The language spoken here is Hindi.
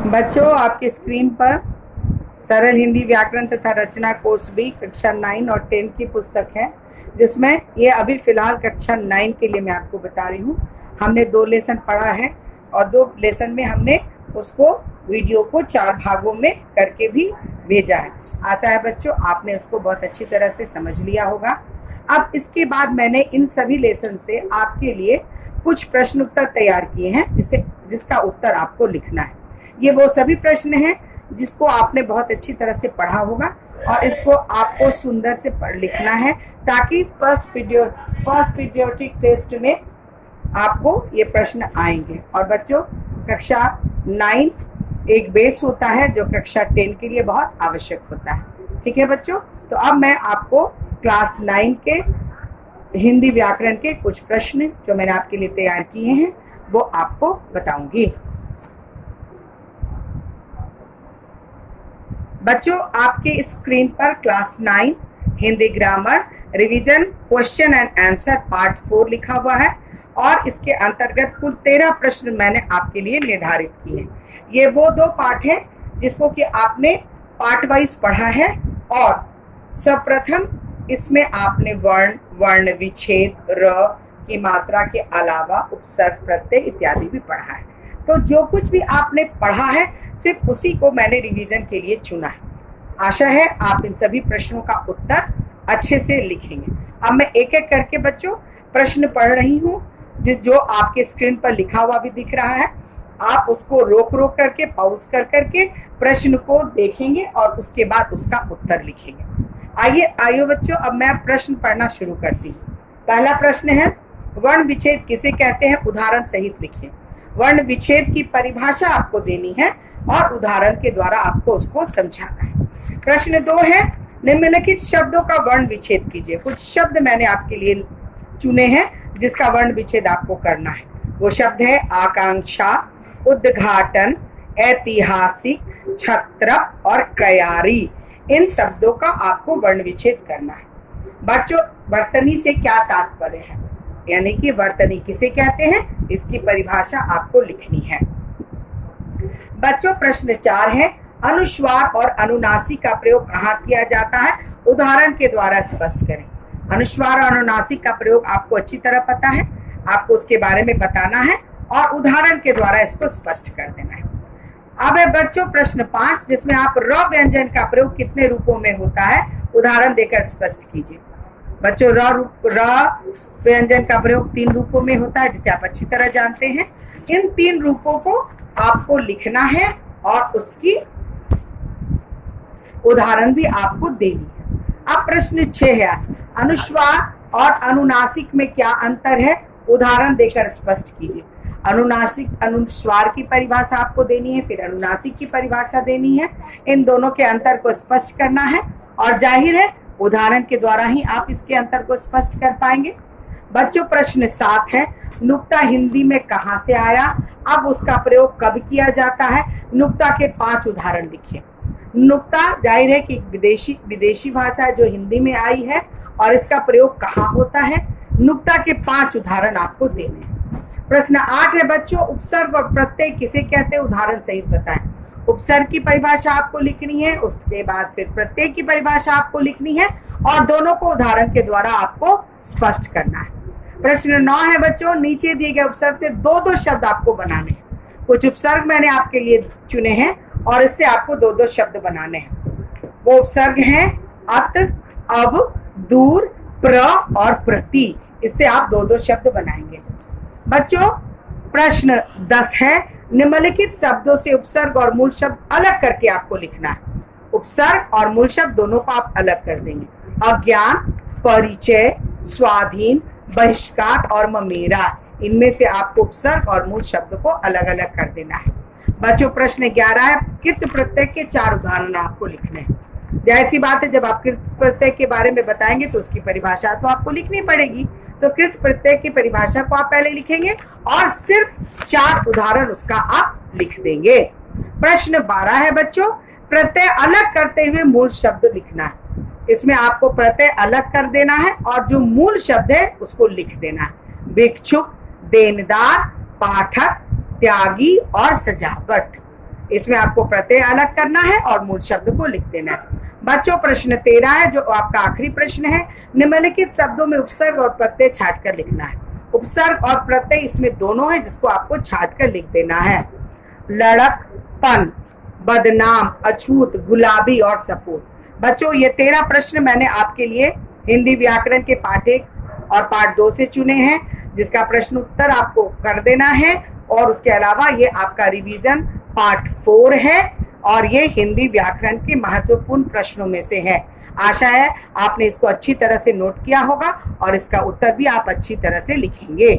बच्चों, आपकी स्क्रीन पर सरल हिंदी व्याकरण तथा रचना कोर्स बी कक्षा 9 और 10 की पुस्तक है, जिसमें ये अभी फ़िलहाल कक्षा 9 के लिए मैं आपको बता रही हूँ। हमने 2 लेसन पढ़ा है और 2 लेसन में हमने उसको वीडियो को 4 भागों में करके भी भेजा है। आशा है बच्चों आपने उसको बहुत अच्छी तरह से समझ लिया होगा। अब इसके बाद मैंने इन सभी लेसन से आपके लिए कुछ प्रश्न उत्तर तैयार किए हैं, जिसका उत्तर आपको लिखना है। ये वो सभी प्रश्न हैं जिसको आपने बहुत अच्छी तरह से पढ़ा होगा और इसको आपको सुंदर से पढ़ लिखना है, ताकि फर्स्ट पीरियोडिक टेस्ट में आपको ये प्रश्न आएंगे। और बच्चों, कक्षा 9 एक बेस होता है जो कक्षा 10 के लिए बहुत आवश्यक होता है। ठीक है बच्चों, तो अब मैं आपको क्लास 9 के हिंदी व्याकरण के कुछ प्रश्न जो मैंने आपके लिए तैयार किए हैं वो आपको बताऊंगी। बच्चों, आपके स्क्रीन पर class 9 Hindi grammar revision question and answer part 4 लिखा हुआ है और इसके अंतर्गत कुल 13 प्रश्न मैंने आपके लिए निर्धारित किए हैं। ये वो 2 पार्ट हैं जिसको कि आपने पार्ट वाइज पढ़ा है और सर्वप्रथम इसमें आपने वर्ण विच्छेद, र की मात्रा के अलावा उपसर्ग, प्रत्यय इत्यादि भी पढ़ा है। तो जो कुछ भी आपने पढ़ा है सिर्फ उसी को मैंने रिवीजन के लिए चुना है। आशा है आप इन सभी प्रश्नों का उत्तर अच्छे से लिखेंगे। अब मैं एक एक करके बच्चों प्रश्न पढ़ रही हूँ, जो आपके स्क्रीन पर लिखा हुआ भी दिख रहा है। आप उसको रोक करके पॉज करके प्रश्न को देखेंगे और उसके बाद उसका उत्तर लिखेंगे। आइए बच्चों, अब मैं प्रश्न पढ़ना शुरू करती हूँ। पहला प्रश्न है, वर्ण विच्छेद किसे कहते हैं, उदाहरण सहित लिखिए। वर्ण विच्छेद की परिभाषा आपको देनी है और उदाहरण के द्वारा आपको उसको समझाना है। प्रश्न 2 है, निम्नलिखित शब्दों का वर्ण विच्छेद कीजिए। कुछ शब्द मैंने आपके लिए चुने हैं जिसका वर्ण विच्छेद आपको करना है। वो शब्द है आकांक्षा, उद्घाटन, ऐतिहासिक, छत्रप और कयारी। इन शब्दों का आपको वर्ण विच्छेद करना है। बच्चों, वर्तनी से क्या तात्पर्य है, यानी कि वर्तनी किसे कहते हैं, इसकी परिभाषा आपको लिखनी है। बच्चों, प्रश्न 4 है, अनुस्वार और अनुनासिक का प्रयोग कहाँ किया जाता है, उदाहरण के द्वारा स्पष्ट करें। अनुस्वार और अनुनासिक का प्रयोग आपको अच्छी तरह पता है, आपको उसके बारे में बताना है और उदाहरण के द्वारा इसको स्पष्ट कर देना है। अब है बच्चों प्रश्न 5, जिसमें आप र व्यंजन का प्रयोग कितने रूपों में होता है, उदाहरण देकर स्पष्ट कीजिए। बच्चों, र व्यंजन का प्रयोग 3 रूपों में होता है, जिसे आप अच्छी तरह जानते हैं। इन 3 रूपों को आपको लिखना है और उसकी उदाहरण भी आपको देनी है। अब प्रश्न 6 है, अनुस्वार और अनुनासिक में क्या अंतर है, उदाहरण देकर स्पष्ट कीजिए। अनुस्वार की परिभाषा आपको देनी है, फिर अनुनासिक की परिभाषा देनी है। इन दोनों के अंतर को स्पष्ट करना है और जाहिर है उदाहरण के द्वारा ही आप इसके अंतर को स्पष्ट कर पाएंगे। बच्चों, प्रश्न 7 है, नुक्ता हिंदी में कहाँ से आया, अब उसका प्रयोग कब किया जाता है। नुक्ता के 5 उदाहरण लिखिए। नुक्ता जाहिर है कि विदेशी भाषा जो हिंदी में आई है और इसका प्रयोग कहाँ होता है। नुक्ता के 5 उदाहरण आपको देने हैं। प्रश्न 8 है बच्चों, उपसर्ग और प्रत्यय किसे कहते हैं, उदाहरण सहित बताएं। उपसर्ग की परिभाषा आपको लिखनी है, उसके बाद फिर प्रत्यय की परिभाषा आपको लिखनी है और दोनों को उदाहरण के द्वारा आपको स्पष्ट करना है। प्रश्न 9 है बच्चों, नीचे दिए गए उपसर्ग से 2-2 शब्द आपको बनाने हैं। कुछ उपसर्ग मैंने आपके लिए चुने हैं और इससे आपको 2-2 शब्द बनाने हैं। वो उपसर्ग हैं अत, अब, दूर, प्र और प्रति। इससे आप 2-2 शब्द बनाएंगे। बच्चों, प्रश्न 10 है, निम्नलिखित शब्दों से उपसर्ग और मूल शब्द अलग करके आपको लिखना है। उपसर्ग और मूल शब्द दोनों को आप अलग कर देंगे। अज्ञान, परिचय, स्वाधीन, बहिष्कार और ममेरा, इनमें से आपको उपसर्ग और मूल शब्द को अलग अलग कर देना है। बच्चों, प्रश्न 11 है, कृत प्रत्यय के 4 उदाहरण आपको लिखने हैं। जाहिर सी बात है, जब आप कृत प्रत्यय के बारे में बताएंगे तो उसकी परिभाषा तो आपको लिखनी पड़ेगी। तो कृत प्रत्यय की परिभाषा को आप पहले लिखेंगे और सिर्फ 4 उदाहरण उसका आप लिख देंगे। प्रश्न 12 है बच्चों, प्रत्यय अलग करते हुए मूल शब्द लिखना है। इसमें आपको प्रत्यय अलग कर देना है और जो मूल शब्द है उसको लिख देना है। भिक्षुक, देनदार, पाठक, त्यागी और सजावट। इसमें आपको प्रत्यय अलग करना है और मूल शब्द को लिख देना है। बच्चों, प्रश्न 13 है जो आपका आखिरी प्रश्न है। निम्नलिखित शब्दों में उपसर्ग और प्रत्यय छाट कर लिखना है। उपसर्ग और प्रत्यय इसमें दोनों है जिसको आपको छाट कर लिख देना है। लड़कपन, बदनाम, अछूत, गुलाबी और सपूत। बच्चों, ये 13 प्रश्न मैंने आपके लिए हिंदी व्याकरण के पाठ 1 और पाठ 2 से चुने हैं, जिसका प्रश्न उत्तर आपको कर देना है। और उसके अलावा ये आपका रिवीजन पार्ट 4 है और ये हिंदी व्याकरण के महत्वपूर्ण प्रश्नों में से है। आशा है आपने इसको अच्छी तरह से नोट किया होगा और इसका उत्तर भी आप अच्छी तरह से लिखेंगे।